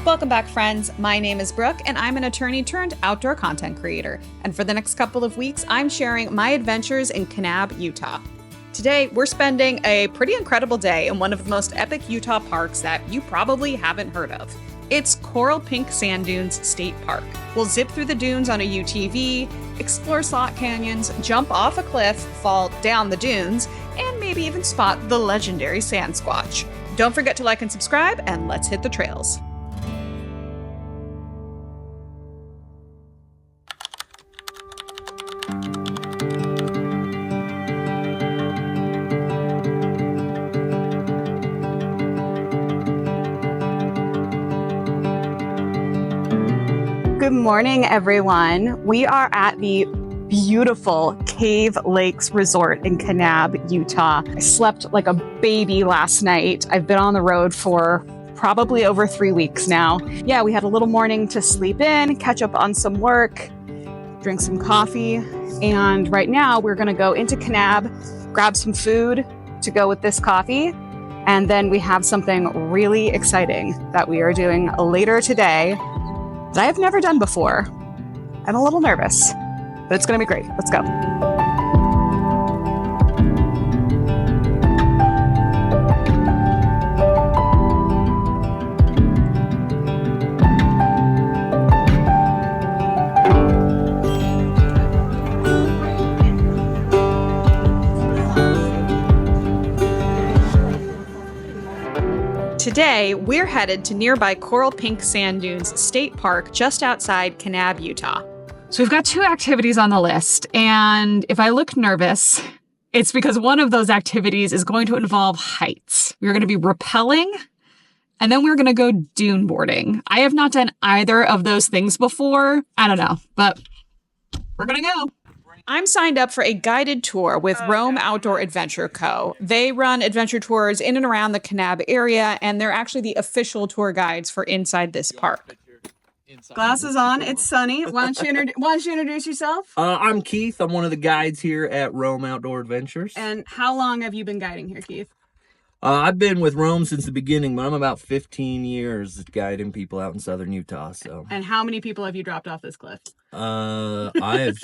Welcome back, friends. My name is Brooke, and I'm an attorney turned outdoor content creator. And for the next couple of weeks, I'm sharing my adventures in Kanab, Utah. Today, we're spending a pretty incredible day in one of the most epic Utah parks that you probably haven't heard of. It's Coral Pink Sand Dunes State Park. We'll zip through the dunes on a UTV, explore slot canyons, jump off a cliff, fall down the dunes, and maybe even spot the legendary sand squatch. Don't forget to like and subscribe, and let's hit the trails. Good morning, everyone. We are at the beautiful Cave Lakes Resort in Kanab, Utah. I slept like a baby last night. I've been on the road for probably over 3 weeks now. Yeah, we had a little morning to sleep in, catch up on some work, drink some coffee, and right now we're gonna go into Kanab, grab some food to go with this coffee, and then we have something really exciting that we are doing later today that I have never done before. I'm a little nervous, but it's gonna be great. Let's go. Today, we're headed to nearby Coral Pink Sand Dunes State Park just outside Kanab, Utah. So we've got 2 activities on the list, and if I look nervous, it's because one of those activities is going to involve heights. We're going to be rappelling, and then we're going to go dune boarding. I have not done either of those things before. I don't know, but we're going to go. I'm signed up for a guided tour with Rome Outdoor Adventure Co. They run adventure tours in and around the Kanab area, and they're actually the official tour guides for inside this park. Glasses on, it's sunny. Why don't you introduce yourself? I'm Keith. I'm one of the guides here at Rome Outdoor Adventures. And how long have you been guiding here, Keith? I've been with Rome since the beginning, but I'm about 15 years guiding people out in southern Utah. So. And how many people have you dropped off this cliff? I've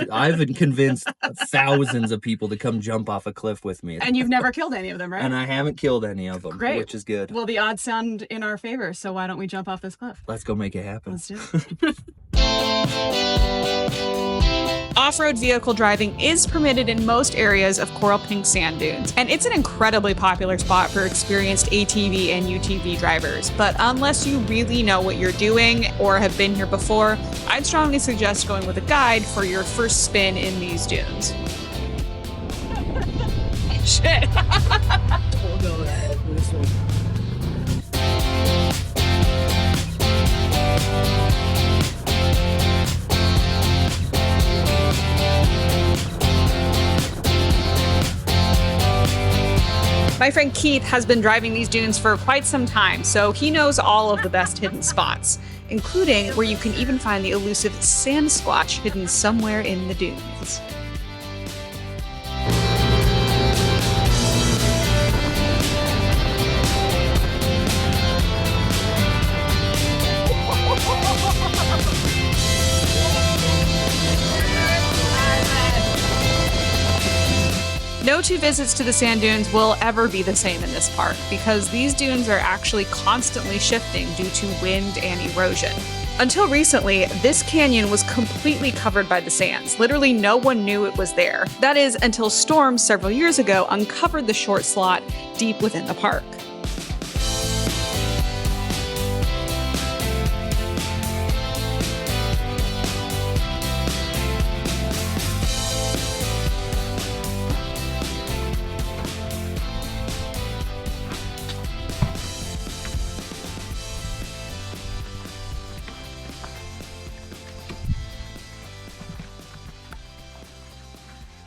convinced thousands of people to come jump off a cliff with me. And you've never killed any of them, right? And I haven't killed any of them, Great. Which is good. Well, the odds sound in our favor, so why don't we jump off this cliff? Let's go make it happen. Let's do it. Off-road vehicle driving is permitted in most areas of Coral Pink Sand Dunes, and it's an incredibly popular spot for experienced ATV and UTV drivers. But unless you really know what you're doing or have been here before, I'd strongly suggest going with a guide for your first spin in these dunes. Shit. We'll go ahead with this one. My friend Keith has been driving these dunes for quite some time, so he knows all of the best hidden spots, including where you can even find the elusive sand squatch hidden somewhere in the dunes. No 2 visits to the sand dunes will ever be the same in this park because these dunes are actually constantly shifting due to wind and erosion. Until recently, this canyon was completely covered by the sands. Literally no one knew it was there. That is, until storms several years ago uncovered the short slot deep within the park.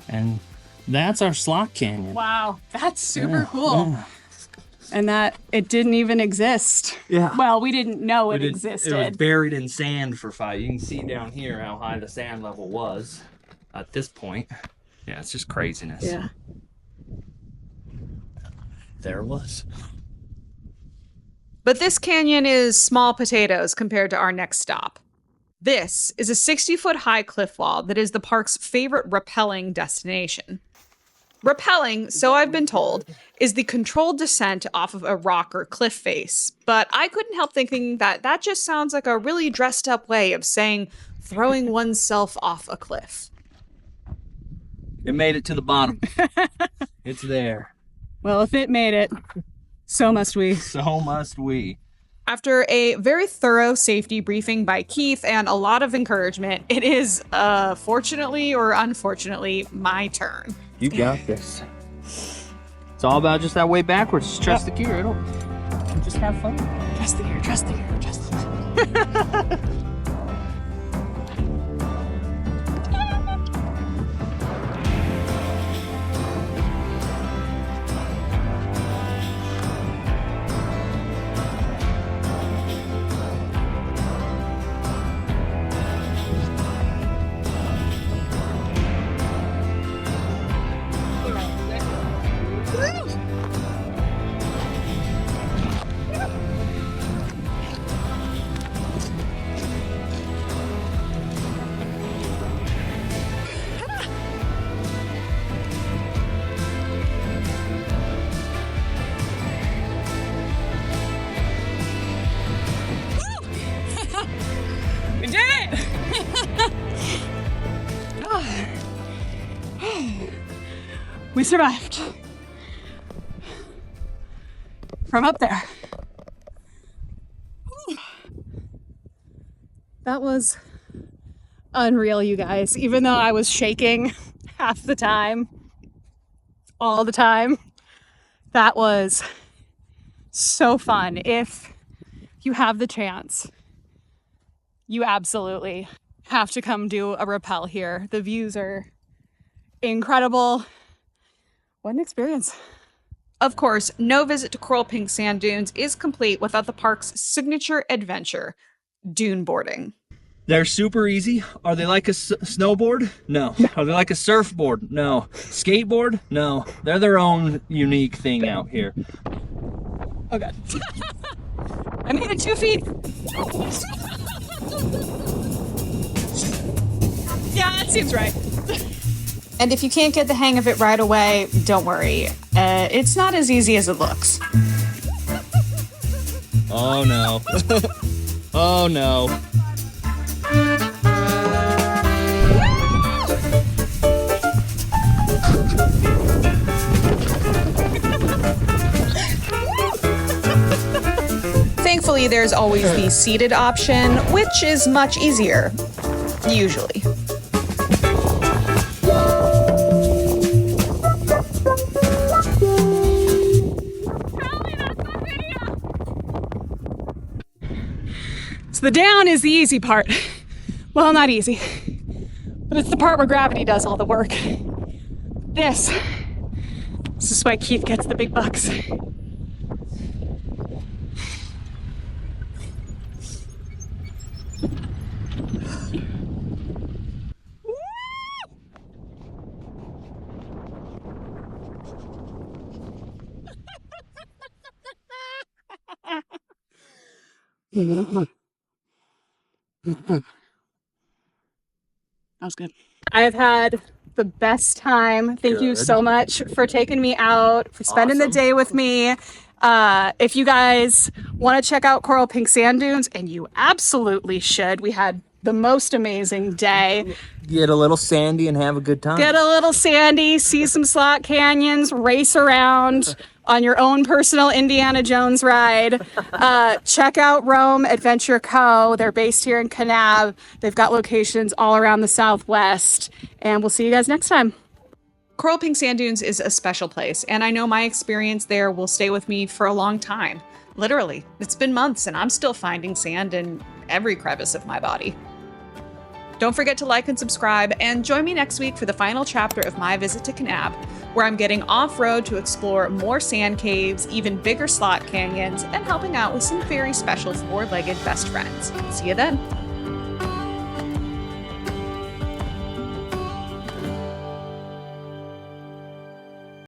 And that's our slot canyon. Wow, that's super cool. Yeah. And that it didn't even exist. Yeah. Well, we didn't know it existed. It was buried in sand for 5. You can see down here how high the sand level was at this point. Yeah, it's just craziness. Yeah. There it was. But this canyon is small potatoes compared to our next stop. This is a 60-foot high cliff wall that is the park's favorite rappelling destination. Rappelling, so I've been told, is the controlled descent off of a rock or cliff face. But I couldn't help thinking that that just sounds like a really dressed up way of saying throwing oneself off a cliff. It made it to the bottom. It's there. Well, if it made it, so must we. So must we. After a very thorough safety briefing by Keith and a lot of encouragement, it is, fortunately or unfortunately, my turn. You got this. It's all about just that way backwards. Just trust the gear. It'll just have fun. Trust the gear, trust the gear, trust the gear. We did it! We survived. From up there. That was unreal, you guys. Even though I was shaking half the time, all the time, that was so fun. If you have the chance, you absolutely have to come do a rappel here. The views are incredible. What an experience. Of course, no visit to Coral Pink Sand Dunes is complete without the park's signature adventure, dune boarding. They're super easy. Are they like a snowboard? No. Are they like a surfboard? No. Skateboard? No. They're their own unique thing out here. Oh God. I made it 2 feet. Yeah, that seems right. And if you can't get the hang of it right away, don't worry. It's not as easy as it looks. Oh no. Oh no. Thankfully, there's always the seated option, which is much easier, usually. So the down is the easy part. Well, not easy, but it's the part where gravity does all the work. This is why Keith gets the big bucks. That was good. I have had the best time. Thank you so much for taking me out, for spending the day with me. If you guys want to check out Coral Pink Sand Dunes, and you absolutely should, we had the most amazing day. Get a little sandy and have a good time. Get a little sandy, see some slot canyons, race around on your own personal Indiana Jones ride. Check out Rome Adventure Co. They're based here in Kanab. They've got locations all around the Southwest. And we'll see you guys next time. Coral Pink Sand Dunes is a special place, and I know my experience there will stay with me for a long time. Literally, it's been months and I'm still finding sand in every crevice of my body. Don't forget to like and subscribe, and join me next week for the final chapter of my visit to Kanab, where I'm getting off-road to explore more sand caves, even bigger slot canyons, and helping out with some very special four-legged best friends. See you then.